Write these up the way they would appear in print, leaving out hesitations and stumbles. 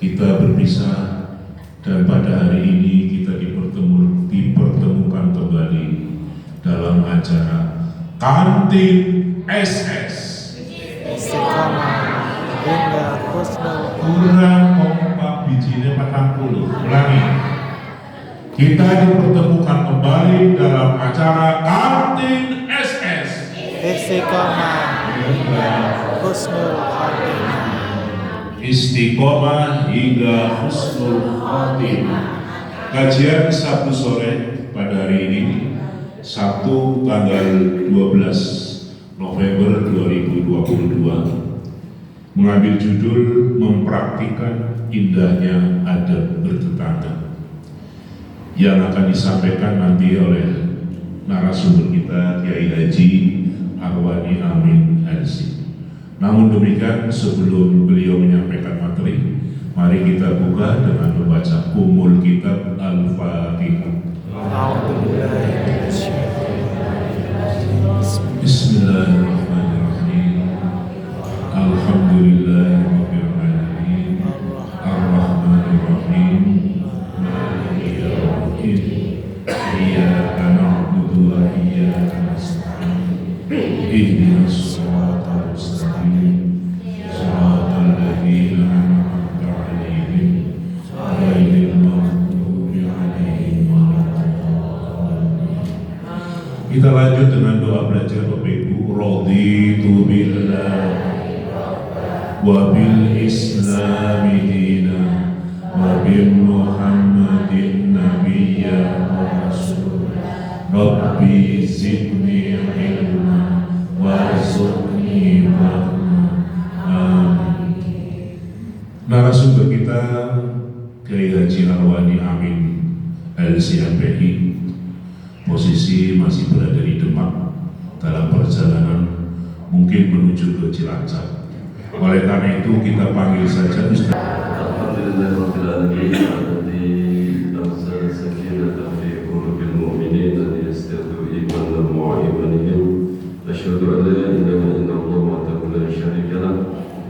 kita berpisah dan pada hari ini kita dipertemukan kembali dalam acara Kantin SS. Istiqomah hingga husnul Kurang kompak bijinya 40. Ulangi. Kita dipertemukan kembali dalam acara Kantin SS. Istiqomah hingga husnul khotimah. Istiqomah hingga husnul khotimah. Kajian Sabtu sore pada hari ini, Sabtu tanggal 12 November 2022, mengambil judul Mempraktikkan Indahnya Adab Bertetangga, yang akan disampaikan nanti oleh narasumber kita Kiai Haji Arwani Amin LC. Namun demikian, sebelum beliau menyampaikan materi, mari kita buka dengan membaca Ummul Kitab Al-Fatihah. Bismillahirrahmanirrahim. Alhamdulillahirabbil alamin. Ar-Rahmanirrahim. Maliki yaumiddin. Iyyaka na'budu wa iyyaka nasta'in. Ihdinas siratal mustaqim. Siratal ladzina an'amta 'alaihim ghairil maghdubi 'alaihim waladdallin. Kita lanjut dengan doa belajar Bapak Ibu. Raditu billahi wa bil islami dina wa bi Muhammadin nabiyya wa rasul. Rabbi zidni ilma warzuqni fahma. Amin. Narasumber kita Kiai Haji Arwani Amin LCMPI, posisi masih berada di Demak dalam perjalanan mungkin menuju ke Cilacap. Oleh karena itu kita panggil saja Ustaz. Alhamdulillahirabbil alamin alladzi anzala sakinata fi qulubil mu'minin liyastadu imanan wa imanihim. Asyhadu an la ilaha illallah wahdahu la syarika lah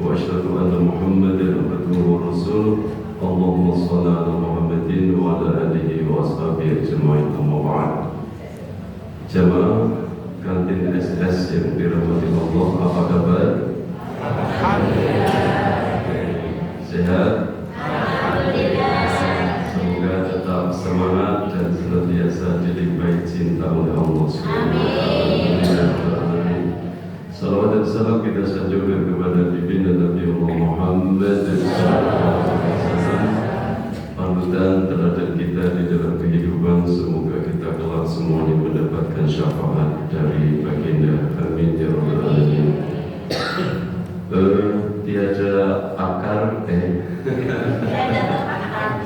wa asyhadu anna Muhammadan abduhu wa rasuluh. Allahumma shalli ala Muhammadin wa ala alihi wa ashabihi ajma'in. Amma ba'd. Jamaah Kantin SS yang dirahmati Allah, apa kabar? Sehat? Semoga tetap semangat dan senantiasa dilimpahi cinta oleh Allah Subhanahu wa Ta'ala. Salawat dan salam kita sanjungkan kepada Ibunda Nabi Muhammad panutan terhadap kita di dalam kehidupan. Semoga kita kelak semuanya mendapatkan syafaat dari baginda. Amin ya rabbal alamin. Tiada akar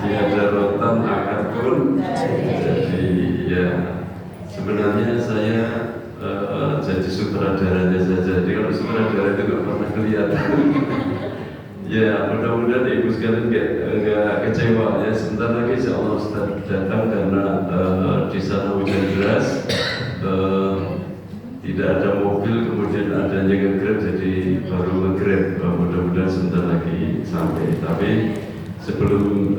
tiada rotan akar pun. Jadi ya sebenarnya saya jadi sutradaranya saja. Jadi kalau sutradara itu nggak pernah kelihatan. Ya mudah-mudahan ibu sekalian nggak kecewa ya. Sebentar lagi insya Allah Ustaz datang karena di sana hujan deras, tidak ada mobil, kemudian adanya nge-grab, jadi baru nge-grab. Mudah-mudahan sebentar lagi sampai. Tapi sebelum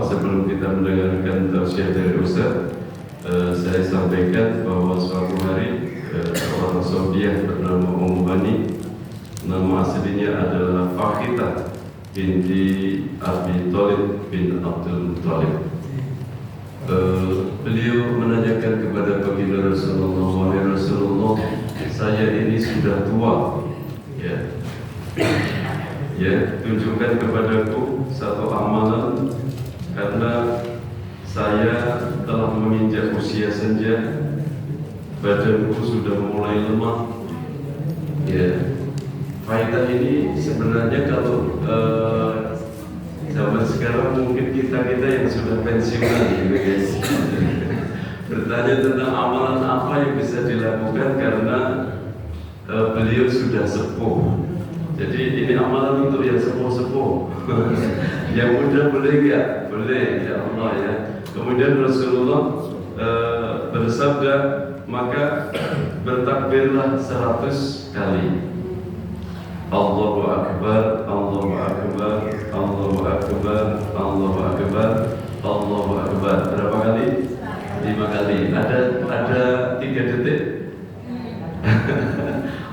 sebelum kita mendengarkan tausiah dari Ustaz, saya sampaikan bahwa suatu hari seorang Sobiah bernama Ummu Hani, nama aslinya adalah Fakhitah binti Abi Thalib bin Abdul Muttalib. Beliau menanyakan kepada baginda Rasulullah, "Wahai Rasulullah, saya ini sudah tua, ya, tunjukkan kepadaku satu amalan karena saya telah menginjak usia senja, badanku sudah mulai lemah." Ya, faedah ini sebenarnya kalau zaman sekarang mungkin kita yang sudah pensiunan gitu guys, bertanya tentang amalan apa yang bisa dilakukan karena beliau sudah sepuh. Jadi ini amalan untuk yang sepuh-sepuh. Yang muda boleh nggak? Boleh, ya Allah ya. Kemudian Rasulullah bersabda, maka bertakbirlah 100 kali. Allahu Akbar, Allahu Akbar. Akbar. Berapa kali? 5 kali. Ada 3 detik.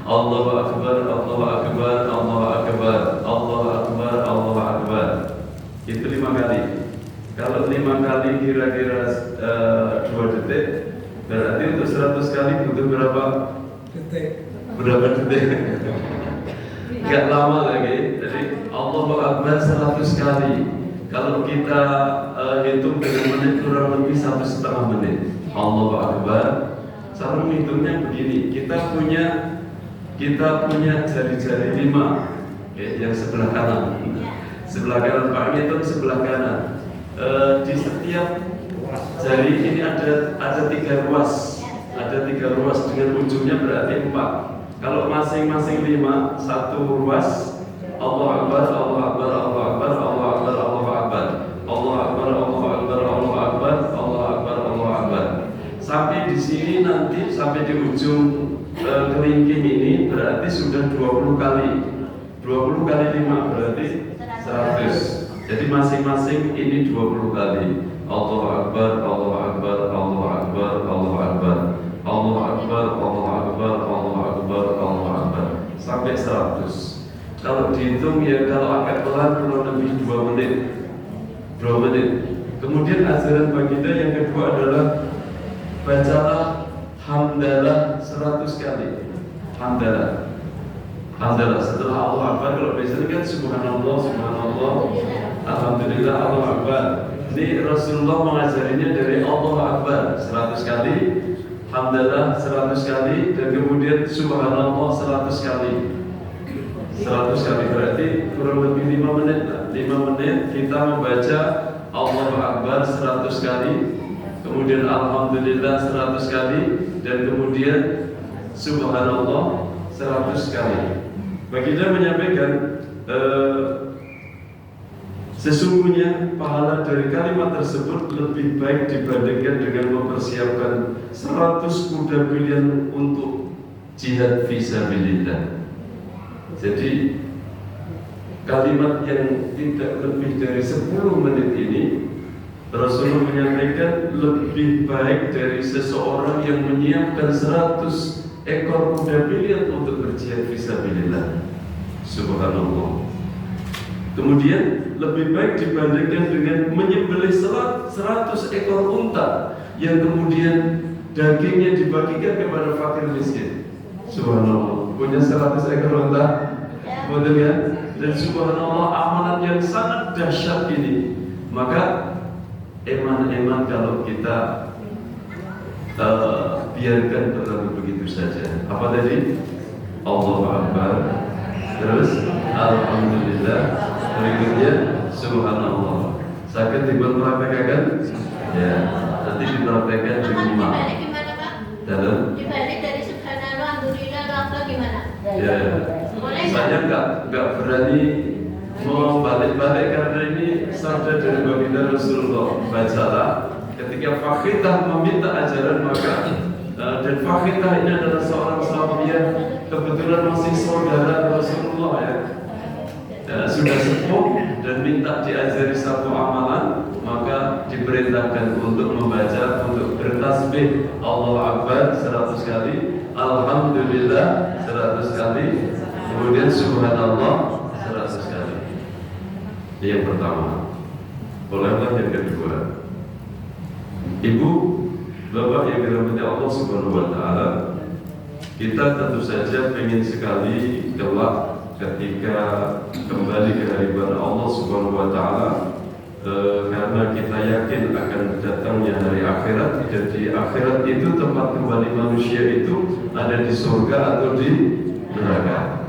Allahu Akbar, Allahu Akbar, Allahu Akbar, Allahu Akbar, Allahu Akbar. Itu 5 kali. Kalau 5 kali kira-kira 2 detik, berarti untuk 100 kali butuh berapa detik? Berapa detik? Gak lama lagi. Jadi Allahu Akbar 100 kali. Kalau kita hitung dengan menit kurang lebih 1,5 menit. Allahu Akbar. Cara menghitungnya begini. Kita punya jari-jari 5, yang sebelah kanan. Sebelah kanan Pak ngitung sebelah kanan. Di setiap jari ini ada 3 ruas. Ada 3 ruas dengan ujungnya berarti 4. Kalau masing-masing 5, 1 ruas. Allahu Akbar, Allahu Akbar, Allahu Akbar, Allahu Akbar, Allahu Akbar, Allahu Akbar, Allahu Akbar, Allahu Akbar, Allahu Akbar, Allahu Akbar. Sampai di sini nanti sampai di ujung kelingking ini berarti sudah 20 kali. 20 kali 5 berarti 100. Jadi masing-masing ini 20 kali. Allahu Akbar, Allahu Akbar, Allahu Akbar, Allahu Akbar, Allahu Akbar, Allahu Akbar, Allahu Akbar, Allahu Akbar, sampai 100. Kalau dihitung ya kalau agak pelan kurang lebih 2 menit. 2 menit. Kemudian ajaran baginda yang kedua adalah bacalah hamdalah 100 kali. Hamdalah. Hamdalah setelah Allah Akbar. Kalau biasanya kan subhanallah, subhanallah, alhamdulillah, Allah Akbar. Ini Rasulullah mengajarinya dari Allah Akbar 100 kali, hamdalah 100 kali, dan kemudian subhanallah 100 kali. 100 kali berarti kurang lebih 5 menit. 5 menit kita membaca Allah Akbar 100 kali, kemudian alhamdulillah 100 kali, dan kemudian subhanallah 100 kali. Baginda menyampaikan sesungguhnya pahala dari kalimat tersebut lebih baik dibandingkan dengan mempersiapkan 100 kuda pilihan untuk jihad fisabilillah. Jadi kalimat yang tidak lebih dari 10 menit ini Rasulullah menyampaikan lebih baik dari seseorang yang menyiapkan 100 ekor kuda pilihan untuk berjihad fisabilillah. Subhanallah. Kemudian lebih baik dibandingkan dengan menyembelih 100 ekor unta yang kemudian dagingnya dibagikan kepada fakir miskin. Subhanallah. Punya 100 ekor unta, betul ya? Dan subhanallah amalan yang sangat dahsyat ini. Maka eman-eman kalau kita biarkan berlalu begitu saja. Apa tadi? Allahu Akbar, terus alhamdulillah, berikutnya subhanallah. Sakit dipraktekkan? Ya, nanti dipraktekkan di rumah. Gimana Pak? Dalam? Dibalik dari subhanallah, alhamdulillah, Allah gimana? Ya, saya nggak berani mau balik-balik karena ini sabda dari baginda Rasulullah. Bacalah ketika Fakhitah meminta ajaran maka dan Fakhitah ini adalah seorang sahabiah kebetulan masih saudara Rasulullah ya. Sudah sepuh dan minta diajari satu amalan, maka diperintahkan untuk membaca, untuk bertasbih Allahu Akbar 100 kali, alhamdulillah 100 kali, kemudian subhanallah 100 kali. Ini yang pertama. Bolehlah yang kedua. Ibu, Bapak yang dirahmati Allah Subhanahu wa taala, kita tentu saja ingin sekali kelak ketika kembali ke hadirat Allah Subhanahu wa taala, karena kita yakin akan datangnya hari akhirat, dan di akhirat itu tempat kembali manusia itu ada di surga atau di neraka.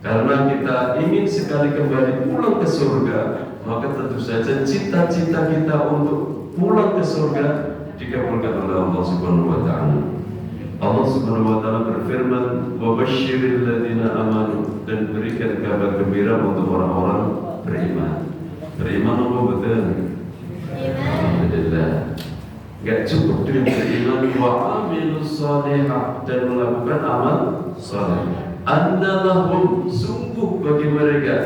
Karena kita ingin sekali kembali pulang ke surga, maka tentu saja cita-cita kita untuk pulang ke surga dikabulkan oleh Allah Subhanahu wa taala. Allah Subhanahu wa taala berfirman, "Wa basyiril ladzina amanu," dan berikan kabar gembira untuk orang-orang beriman. Beriman apa betul? Alhamdulillah. Gak cukup dengan beriman, wa amilus salihah, dan melakukan amal saleh. Annalahum, sungguh bagi mereka,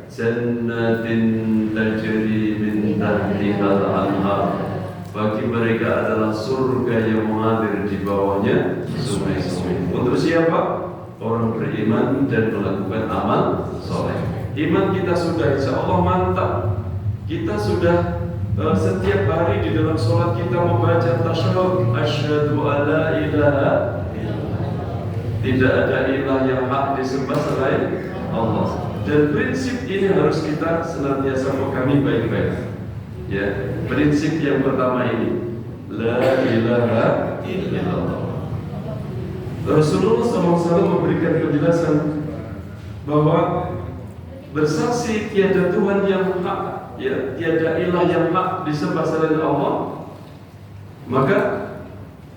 jannatin tajri min tahtihal anhar, bagi mereka adalah surga yang mengalir di bawahnya sungai-sungai. Untuk siapa? Orang beriman dan melakukan amal soleh. Iman kita sudah insya Allah mantap. Kita sudah setiap hari di dalam sholat kita membaca tasyahud, asyhadu alla ilaha illallah. Tidak ada ilah yang hak disembah selain Allah. Dan prinsip ini harus kita senantiasa pegangi baik-baik. Ya, prinsip yang pertama ini, la ilaha illallah. Rasulullah SAW memberikan penjelasan bahwa bersaksi tiada Tuhan yang hak, ya, tiada ilah yang hak disembah selain Allah. Maka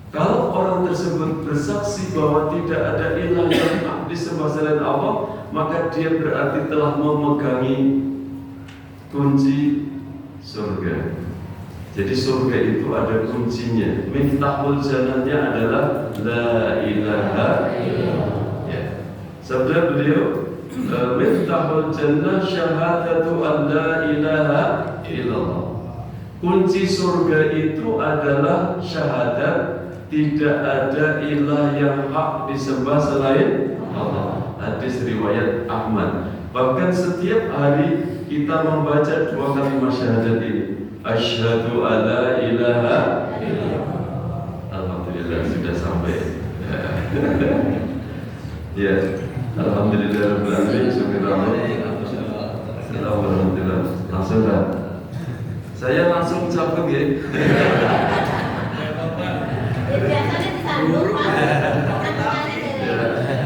kalau orang tersebut bersaksi bahwa tidak ada ilah yang hak disembah selain Allah, maka dia berarti telah memegangi kunci surga. Jadi surga itu ada kuncinya. Miftahul jannahnya adalah la ilaha illallah. Ya. Sabda beliau, miftahul jannah syahadatu an la ilaha illallah. Kunci surga itu adalah syahadat tidak ada ilah yang hak disembah selain Allah. Hadis riwayat Ahmad. Bahkan setiap hari kita membaca 2 kalimat syahadat ini. Asyhadu alla ilaha illallah. Alhamdulillah sudah sampai. Ya, alhamdulillah rabbil alamin. Alhamdulillah. Langsung dah. Saya langsung ucapkan ya. Biasanya disambung Pak.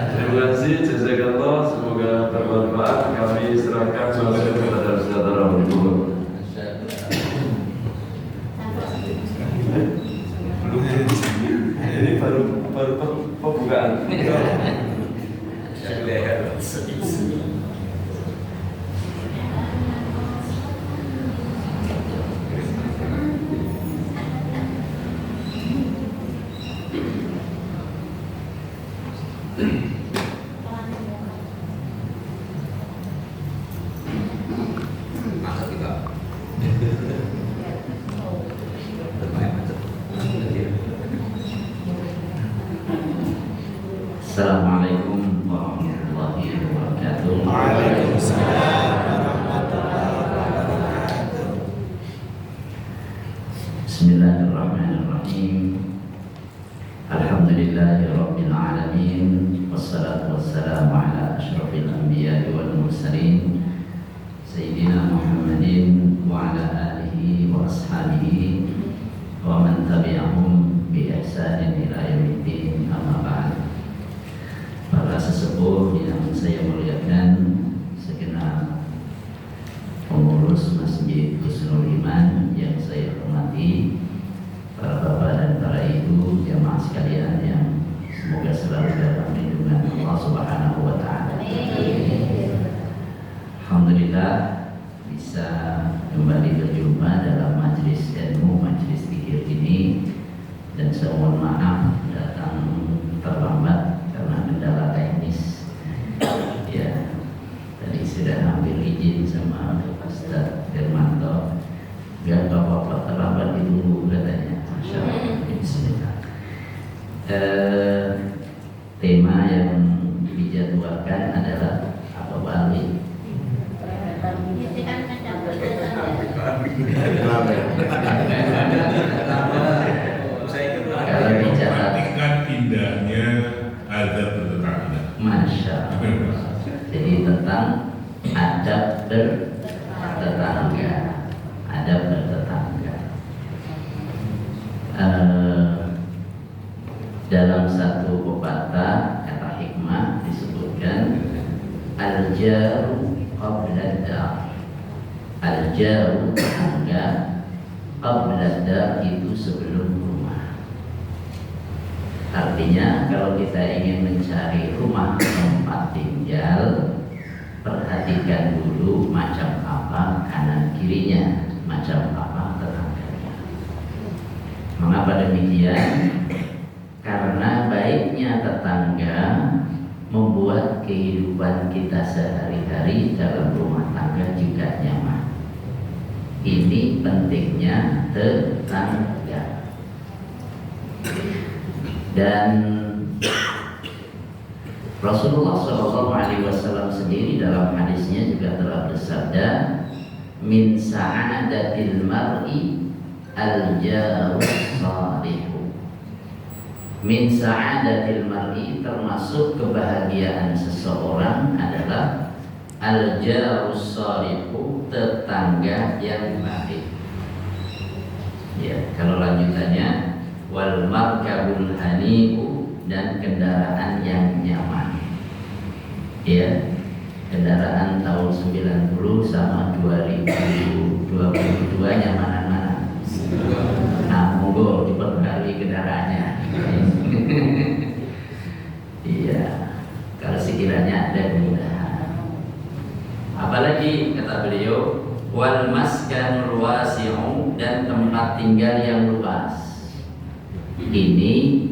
Terima kasih, jazakallah. Semoga bermanfaat. Kami serahkan masuk kepada saudara berikut. Ini baru pembukaan. Assalamualaikum warahmatullahi wabarakatuh. Waalaikumsalam warahmatullahi wabarakatuh. Bismillahirrahmanirrahim. Alhamdulillahirabbil alamin. Wassalatu wassalamu ala asyrafil anbiya'i wal mursalin sayyidina Muhammadin wa ala alihi wa ashabihi wa man tabi'ahum bi ihsanin ila yaumiddin. Amma ba'd. Para sesepuh yang saya muliakan, segenap pengurus Masjid Husnul Iman yang saya hormati, para bapak dan para ibu jamaah sekalian yang semoga selalu dalam lindungan Allah Subhanahu wa taala. Alhamdulillah bisa kembali berjumpa dalam majelis ilmu, majelis zikir ini, dan saya mohon maaf datang terlambat karena kendala teknis. Ya, tadi sudah ambil izin sama Ustaz Firmanto. Gak apa-apa, terlambat ditunggu katanya. Masya Allah. Bismillah. Tema yang dijadwalkan adalah apa, Bali? Kalau bicara Perhatikan indahnya adab bertetangga. Masya Allah. Jadi tentang adab bertetangga. Adab bertetangga. Dalam satu pepatah kata hikmah disebutkan al-jaru qabla dar. Al-jaru tetangga qabla dar itu sebelum rumah. Artinya kalau kita ingin mencari rumah tempat tinggal, perhatikan dulu macam apa kanan kirinya, macam apa tetangganya. Mengapa demikian? Karena baiknya tetangga membuat kehidupan kita sehari-hari dalam rumah tangga juga nyaman. Ini pentingnya tetangga. Dan Rasulullah SAW sendiri dalam hadisnya juga telah bersabda, min sa'adatil mar'i al-jarus salihu. Min sa'adatil mar'i, termasuk kebahagiaan seseorang adalah al-jarus salihu, tetangga yang baik. Ya, kalau lanjutannya wal markabul hani'u, dan kendaraan yang nyaman. Ya, kendaraan tahun 90 sama 2022 nyamanan mana? Nah, monggo diperbarui kendaraannya. Iya, kalau sekiranya ada kemudahan. Apalagi kata beliau, wal maskanul wasi'u, dan tempat tinggal yang luas. Ini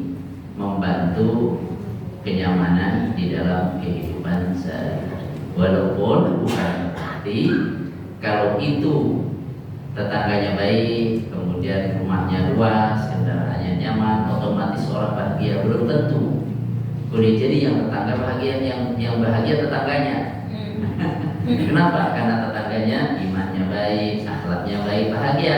membantu kenyamanan di dalam kehidupan sehari-hari. Walaupun bukan berarti kalau itu tetangganya baik, kemudian rumahnya luas, kendaraannya nyaman, otomatis orang bahagia, belum tentu. Boleh jadi yang tetangga bahagia, yang bahagia tetangganya. Kenapa? Karena tetangganya imannya baik, akhlaknya baik, bahagia.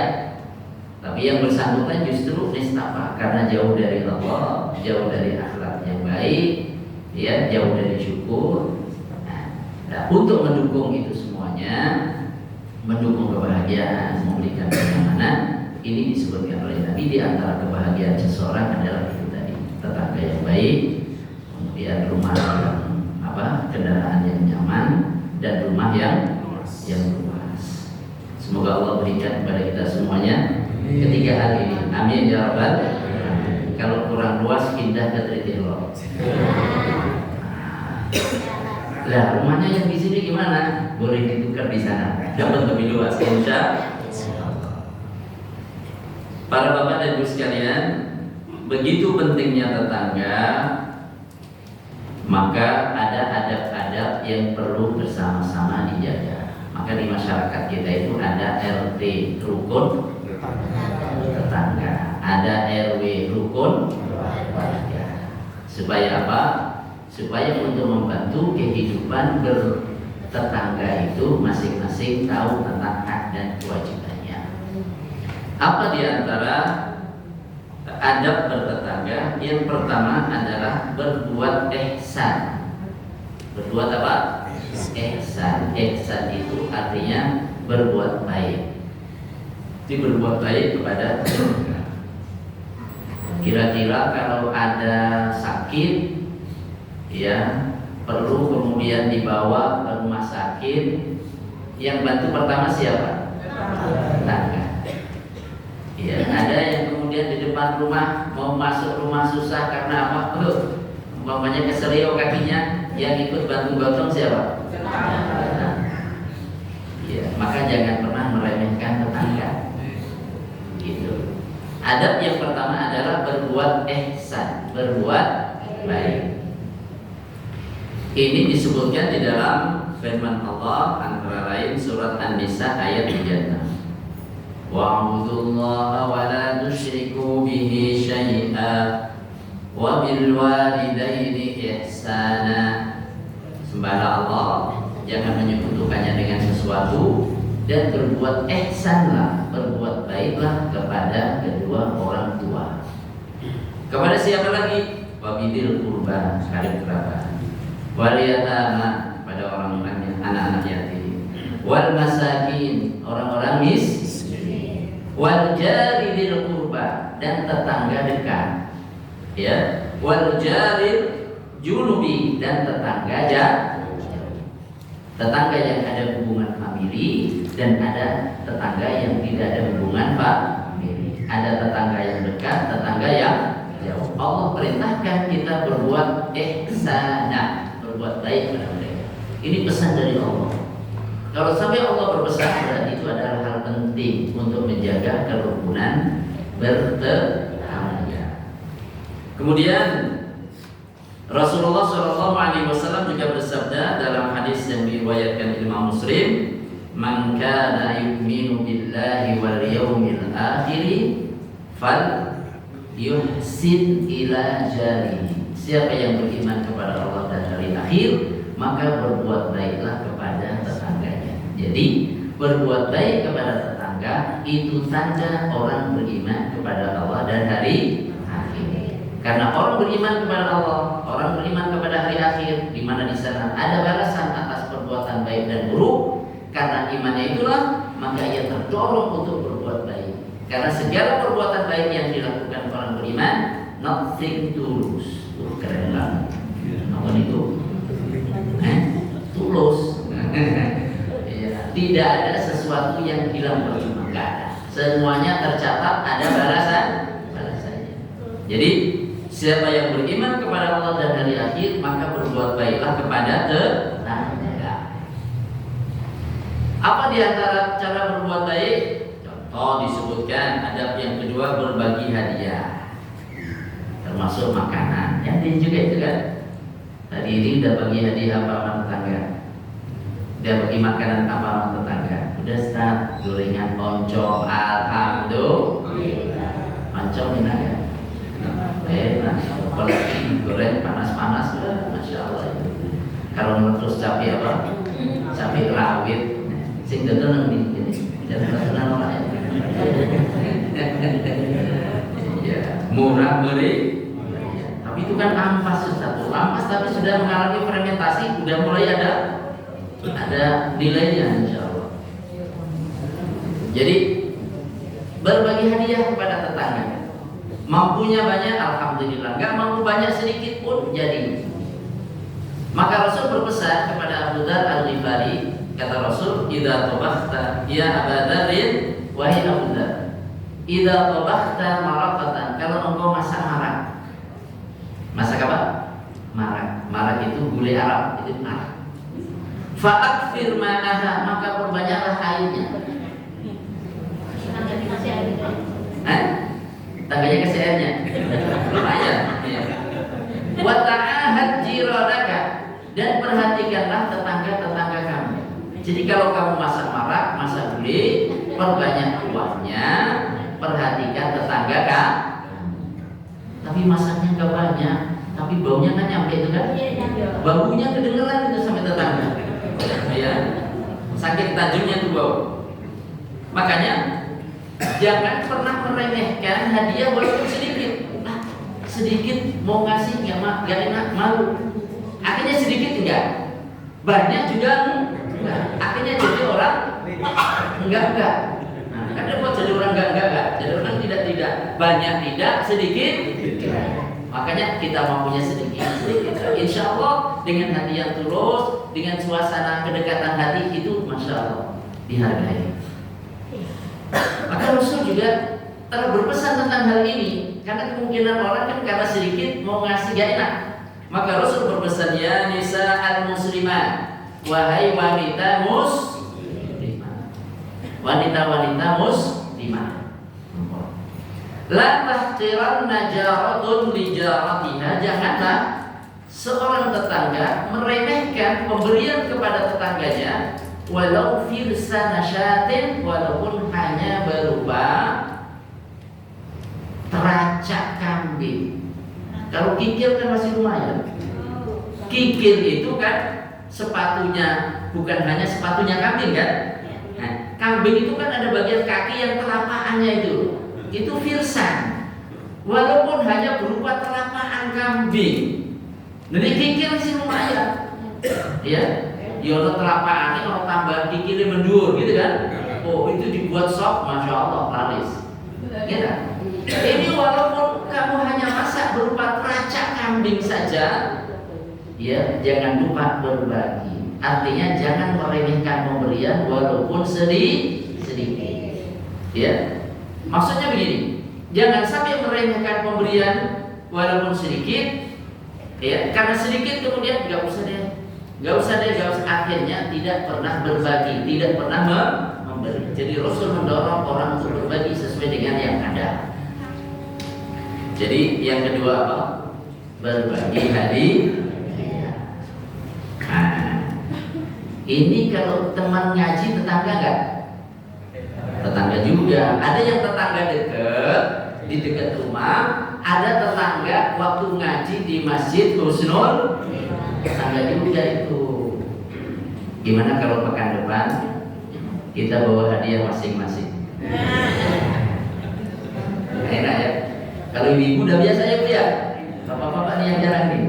Tapi yang bersangkutan justru nistapa, karena jauh dari Allah, jauh dari akhlak yang baik, ya, jauh dari syukur. Nah, untuk mendukung itu semuanya, mendukung kebahagiaan, memberikan kenyamanan, ini disebutkan oleh Nabi, di antara kebahagiaan seseorang adalah itu tadi, tetangga yang baik, kemudian rumah yang kendaraan yang nyaman, dan rumah yang luas. Semoga Allah berikan kepada kita semuanya ketiga hal ini. Amin ya rabbal alamin. Kalau kurang luas, pindah ke Tritilor. Lah, rumahnya yang di sini gimana? Boleh ditukar di sana. Dapat lebih luas, insya Allah. Para bapak dan ibu sekalian, begitu pentingnya tetangga, maka ada adab-adab yang perlu bersama-sama dijaga. Maka di masyarakat kita itu ada RT rukun tetangga, ada RW rukun warga. Supaya apa? Supaya untuk membantu kehidupan bertetangga itu masing-masing tahu tentang hak dan kewajibannya. Apa di antara adab bertetangga? Yang pertama adalah berbuat ihsan. Berbuat apa? Ihsan. Ihsan itu artinya berbuat baik. Itu berbuat baik kepada tetangga. Kira-kira kalau ada sakit, ya, perlu kemudian dibawa ke rumah sakit, yang bantu pertama siapa? Tetangga. Ya, ada yang kemudian di depan rumah mau masuk rumah susah karena apa? Umpamanya keselio kakinya, yang ikut bantu gotong siapa? Tetangga. Ya, maka jangan pernah meremehkan tetangga. Gitu. Adab yang pertama adalah berbuat ihsan, berbuat baik. Ini disebutkan di dalam firman Allah, antara lain surat An-Nisa ayat 36. Wa'budullaha wa la tusyriku bihi syai'a wa bil walidaini ihsana. Sembahlah Allah, jangan menyekutukannya dengan sesuatu, dan berbuat ihsanlah, berbuat baiklah kepada kedua orang tua. Kepada siapa lagi? Wabidil qurba, karib kerabat. Wal yatama, pada orang-orang yang anak-anak yatim. Wal masakin, orang-orang miskin. Wal jari dzil qurba, dan tetangga dekat. Ya, wal jari junubi, dan tetangga jauh. Tetangga yang ada hubungan famili, dan ada tetangga yang tidak ada hubungan famili. Ada tetangga yang dekat, tetangga yang jauh. Allah perintahkan kita berbuat ihsanah, berbuat baik pada mereka. Ini pesan dari Allah. Kalau sampai Allah berpesan, berarti itu adalah hal penting untuk menjaga kerukunan bertetangga. Kemudian Rasulullah SAW juga bersabda dalam hadis yang diriwayatkan Imam Muslim, "Man kana yu'minu billahi wal yawmil akhir yuhsin ila jarihi. Siapa yang beriman kepada Allah dan hari akhir, maka berbuat baiklah kepada tetangganya. Jadi berbuat baik kepada tetangga itu tanda orang beriman kepada Allah dan hari akhir. Karena orang beriman kepada Allah, orang beriman kepada hari akhir, di mana di sana ada balasan atas perbuatan baik dan buruk. Karena imannya itulah, maka ia terdorong untuk berbuat baik. Karena segala perbuatan baik yang dilakukan orang beriman, nothing tulus. Keren banget. Apa itu? Tulus. Ya, tidak ada sesuatu yang hilang percuma, nggak ada. Semuanya tercatat, ada balasannya. Jadi siapa yang beriman kepada Allah dan hari akhir, maka berbuat baiklah kepada tetangga. Apa di antara cara berbuat baik? Contoh disebutkan adab yang kedua, berbagi hadiah, termasuk makanan. Yang juga itu kan. Tadi ini udah bagi hadiah apa sama tetangga? Udah bagi makanan apa sama tetangga? Udah start gorengan oncom, alhamdulillah. Oncom enak ya? Enak. Apalagi goreng panas-panas, masya Allah itu. Kalau terus cabai apa? Cabai rawit. Sing dodol nang ini. Jangan kenal orang ya. Ya, murah beri. Tapi itu kan ampas satu. Ampas tapi sudah mengalami fermentasi, sudah mulai ada nilainya insya Allah. Jadi berbagi hadiah kepada tetangga. Mampunya banyak, alhamdulillah. Gak mampu banyak sedikit pun jadi. Maka Rasul berpesan kepada Abu Dzar Al-Ghifari, kata Rasul, "Idza tabakhta ya Abu Dzar, wahai Abu Dzar, idza tabakhta maraqatan." Kalau engkau masak marak. Masak apa? Marak. Marak itu gulai Arab, itu marak. Fa'akfir ma'aha, maka perbanyaklah airnya. Tangganya kasih airnya. Lumayan. Wa ta'ahad jiranaka, dan perhatikanlah tetangga-tetangga kamu. Jadi kalau kamu masak marak, masak gulai, perbanyak kuahnya, perhatikan tetangga kan. Tapi masaknya nggak banyak, tapi baunya kan nyampe itu kan? Baunya kedengeran itu sampai tetangga. Ya, saking tajamnya tuh bau. Makanya jangan pernah meremehkan hadiah walaupun sedikit. Sedikit mau ngasih nggak enak, malu. Akhirnya sedikit enggak, banyak juga enggak. Akhirnya jadi orang enggak. Nah, kadang buat jadi orang enggak. Jadi orang tidak, banyak tidak, sedikit. Makanya kita mampunya sedikit. Insya Allah dengan hati yang tulus, dengan suasana kedekatan hati itu, masya Allah dihargai. Maka Rasul juga telah berpesan tentang hal ini, karena kemungkinan orang kan karena sedikit mau ngasih gak enak. Maka Rasul berpesan, ya nisa al-muslimat, wahai wanita muslimah, wanita muslimah, la tahqiranna jaratun li jaratiha, janganlah seorang tetangga meremehkan pemberian kepada tetangganya, walau firsa nasyatin, walaupun hanya berupa teracak kambing. Kalau kikir kan masih lumayan. Kikir itu kan sepatunya, bukan hanya sepatunya kambing kan? Nah, kambing itu kan ada bagian kaki yang telapakannya itu firsan. Walaupun hanya berupa telapakan kambing. Jadi kikir masih lumayan. Ya, yono telapakannya kalau tambah kikirnya mendur gitu kan? Oh, itu dibuat sop, masya Allah laris. Gitu. Ini walaupun kamu hanya masak berupa teracak kambing saja, ya jangan lupa berbagi. Artinya jangan meremehkan pemberian walaupun sedikit. Ya, maksudnya begini, jangan sampai meremehkan pemberian walaupun sedikit. Ya, karena sedikit kemudian nggak usah deh. Akhirnya tidak pernah berbagi, tidak pernah memberi. Jadi Rasul mendorong orang untuk berbagi sesuai dengan yang ada. Jadi yang kedua apa? Berbagi hadiah. Nah, ini kalau teman ngaji tetangga enggak? Tetangga juga. Ada yang tetangga dekat, di dekat rumah, ada tetangga waktu ngaji di Masjid Husnul, tetangga juga itu. Gimana kalau pekan depan kita bawa hadiah masing-masing? Enak ya. Kalau ibu udah biasa ya Bu ya. Bapak-bapak nih yang jarang nih.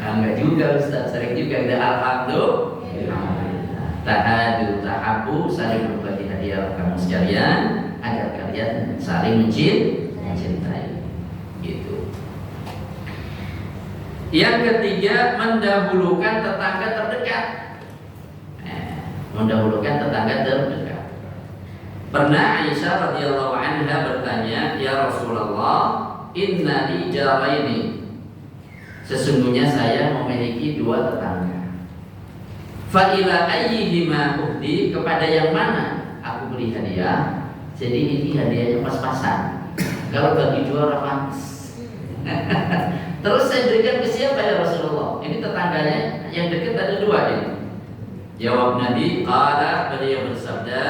Enggak juga Ustaz, sering juga ada alhamdulillah. Tahadu tahabu, saling berbagi hadiah kamu sekalian agar kalian saling mencintai. Gitu. Yang ketiga, mendahulukan tetangga terdekat. Mendahulukan tetangga terdekat. Pernah Aisyah radhiyallahu anha bertanya, "Ya Rasulullah, inna li jaraini." Sesungguhnya saya memiliki dua tetangga. Fa ila ayyihima uhdi, kepada yang mana aku beri hadiah. Jadi ini hadiahnya pas-pasan. Kalau bagi dua romantis. Terus saya berikan ke siapa ya Rasulullah? Ini tetangganya yang dekat ada dua ini. Jawab Nabi, qala, beliau bersabda,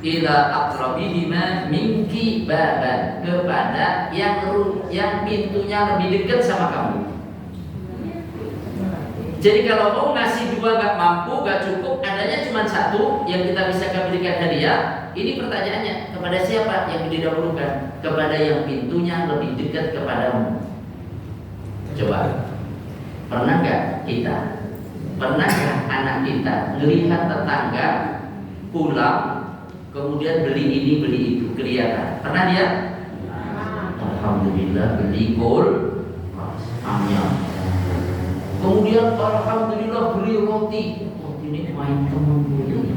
ila aqrabihima minki baban, kepada yang pintunya lebih dekat sama kamu. Jadi kalau mau ngasih dua gak mampu, gak cukup, adanya cuma satu yang kita bisa berikan hadiah. Ini pertanyaannya, kepada siapa yang didahulukan? Kepada yang pintunya lebih dekat kepadamu. Coba, pernah gak kita? Pernahkah anak kita melihat tetangga pulang, kemudian beli ini beli itu, kelihatan? Pernah dia? Alhamdulillah beli amnya. Kemudian alhamdulillah beli roti. Oh, ini main teman dulu.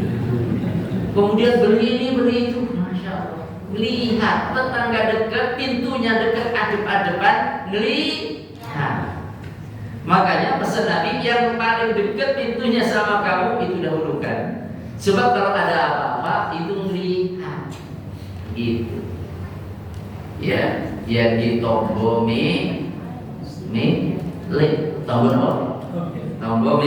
Kemudian beli ini beli itu, masya Allah. Lihat tetangga dekat, pintunya dekat, adep-adepan, lihat. Makanya pesan Nabi, yang paling dekat pintunya sama kamu itu dahulukan. Sebab kalau ada apa-apa itu melihat. Gitu. Ya, yang ditombo tombol apa? Tombol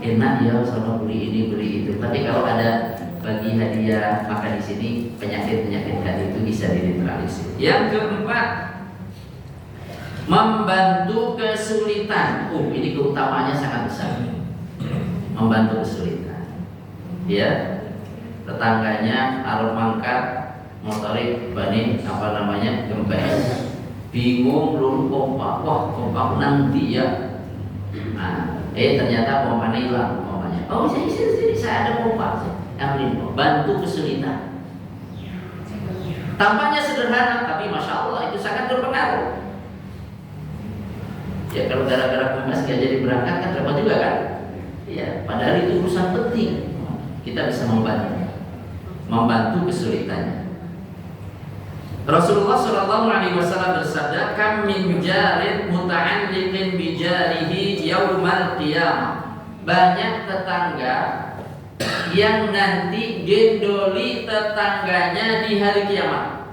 enak ya sama beli ini beli itu. Tapi kalau ada bagi hadiah maka di sini penyakit hati itu bisa dinetralisir. Yang keempat, membantu kesulitan. Ini keutamanya sangat besar. Membantu kesulitan. Ya, tetangganya arep mangkat motorik bani gempes. Bingung belum pompa, wah pompa nanti ya. Nah, ternyata pompanya hilang, pompanya. Oh sini, saya ada pompa, ambilin, bantu kesulitan. Tampaknya sederhana, tapi masya Allah itu sangat berpengaruh. Ya kalau gara-gara pompa gak jadi berangkat kan repot juga kan? Ya, padahal itu urusan penting. Kita bisa membantu kesulitannya. Rasulullah Shallallahu Alaihi Wasallam bersabda, "Kam min jarin muta'alliqin bi jarihi yaumal qiyamah." Banyak tetangga yang nanti gendoli tetangganya di hari kiamat.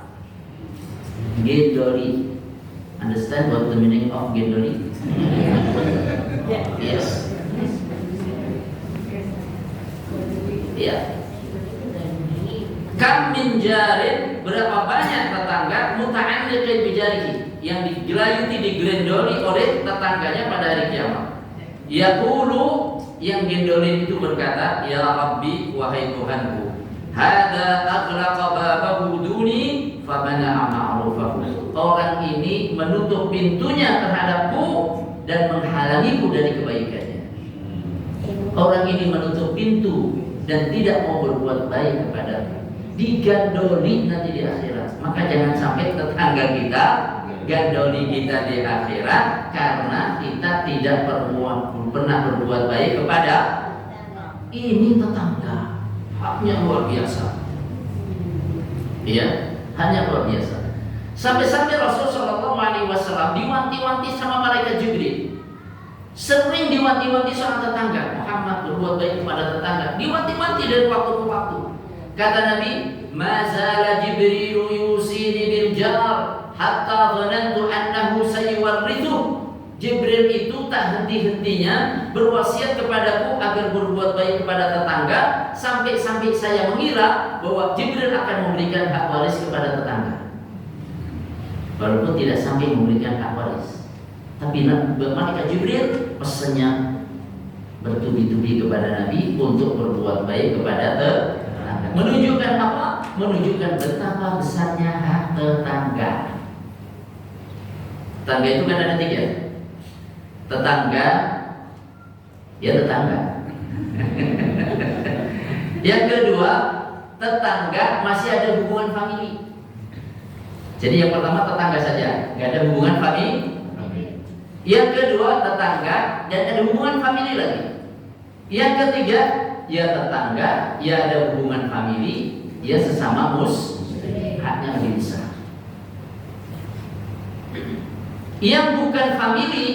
Gendoli. Understand what the meaning of gendoli? Yes. Ya. Kam min jarin, berapa banyak tetangga muta'alliqin bi jarihi yang digelayuti digendoli oleh tetangganya pada hari kiamat. Yaqulu, yang gendolin itu berkata, "Ya Rabbi, wahai Tuhanku, hadza aghlaqa babahu duni fa mana ma'rufahu." Orang ini menutup pintunya terhadapku dan menghalangiku dari kebaikannya. Orang ini menutup pintu dan tidak mau berbuat baik kepadaku. Digandoli nanti di akhirat. Maka jangan sampai tetangga kita gandoli kita di akhirat karena kita tidak pernah berbuat baik kepada ini tetangga. Haknya luar biasa. Iya, hanya luar biasa. Sampai-sampai Rasul Shallallahu Alaihi Wasallam diwanti-wanti sama malaikat Jibril. Sering diwanti-wanti sama tetangga. Muhammad berbuat baik kepada tetangga. Diwanti-wanti dari waktu ke waktu. Kata Nabi, "Mazala Jibril yusini bil jar hatta dhanantu annahu sayuwarrithu." Jibril itu tak henti-hentinya berwasiat kepadaku agar berbuat baik kepada tetangga, sampai-sampai saya mengira bahwa Jibril akan memberikan hak waris kepada tetangga. Walaupun tidak sampai memberikan hak waris, tapi malaikat Jibril pesannya bertubi-tubi kepada Nabi untuk berbuat baik kepada tetangga. Menunjukkan apa? Menunjukkan betapa besarnya hak tetangga. Tetangga itu kan ada 3. Tetangga, ya tetangga. Yang kedua, tetangga masih ada hubungan famili. Jadi yang pertama tetangga saja, nggak ada hubungan famili. Yang kedua tetangga dan ada hubungan famili lagi. Yang ketiga, ya tetangga, ya ada hubungan famili, ya sesama muslim, haknya lebih besar. Yang bukan famili